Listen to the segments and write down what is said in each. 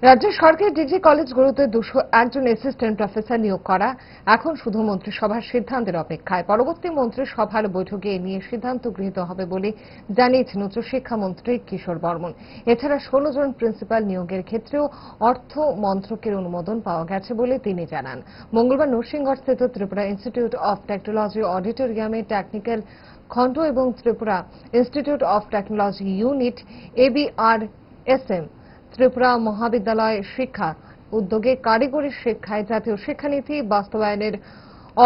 রাজ্যের সরকারি ডিগ্রি কলেজগুলোতে 201 জন assistant professor নিয়োগ করা এখন শুধু মন্ত্রিসভার সিদ্ধান্তের অপেক্ষায়। পরবর্তী মন্ত্রিসভার বৈঠকে এ নিয়ে সিদ্ধান্ত গৃহীত হবে বলে জানিয়েছেন উচ্চশিক্ষামন্ত্রী কিশোর বর্মন। এছাড়া 16 জন প্রিন্সিপাল নিয়োগের ক্ষেত্রেও অর্থ মন্ত্রকের অনুমোদন পাওয়া গেছে বলে তিনি জানান। মঙ্গলবার নরসিংগড়স্থিত ত্রিপুরা ইনস্টিটিউট অফ টেকনোলজি অডিটোরিয়ামে টেকনিক্যাল খণ্ড এবং Tripura institute of technology unit ABRSM Tripura মহাবিদ্যালয় শিক্ষা উদ্যোগে কারিগরি শিক্ষায় জাতীয় শিক্ষানীতি বাস্তবায়নের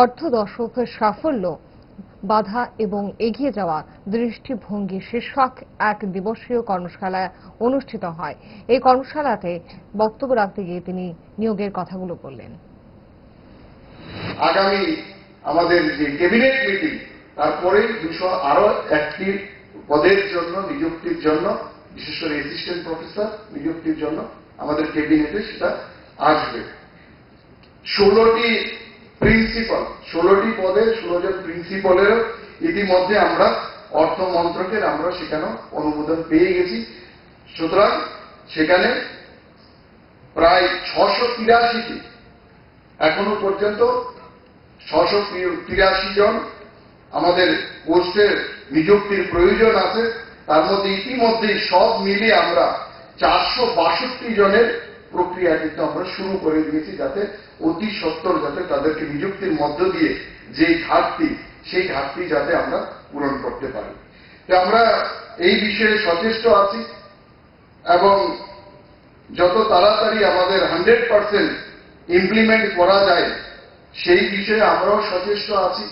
অর্ধদশক সাফল্য বাধা এবং এগিয়ে যাওয়া দৃষ্টিভঙ্গি শীর্ষক এক দিবসীয় কর্মশালা অনুষ্ঠিত হয়। এই কর্মশালাতে বক্তব্য রাখতে গিয়ে তিনি নিয়োগের কথাগুলো বললেন। আগামী আমাদের যে ক্যাবিনেট মিটিং তারপরে 201টি পদের জন্য নিযুক্তির জন্য, বিশেষ করে অ্যাসিস্ট্যান্ট প্রফেসর নিযুক্তির জন্য আমাদের ক্যাবিনেটে সেটা আসবে। 16টি পদে 16 জন প্রিন্সিপালেরও ইতিমধ্যে আমরা অর্থ মন্ত্রকের আমরা সেখানে অনুমোদন পেয়ে গেছি। সুতরাং সেখানে প্রায় 683টি এখনো পর্যন্ত 683 জন আমাদের পোস্টের নিযুক্তির প্রয়োজন আছে। তার মধ্যে ইতিমধ্যে সব মিলিয়ে আমরা 462 জনের প্রক্রিয়া কিন্তু আমরা শুরু করে দিয়েছি, যাতে অতি সত্বর যাতে তাদেরকে নিযুক্তির মধ্য দিয়ে যে ঘাটতি সেই ঘাটতি যাতে আমরা পূরণ করতে পারি। তো আমরা এই বিষয়ে সচেষ্ট আছি এবং যত তাড়াতাড়ি আমাদের 100% ইমপ্লিমেন্ট করা যায় সেই বিষয়ে আমরাও সচেষ্ট আছি।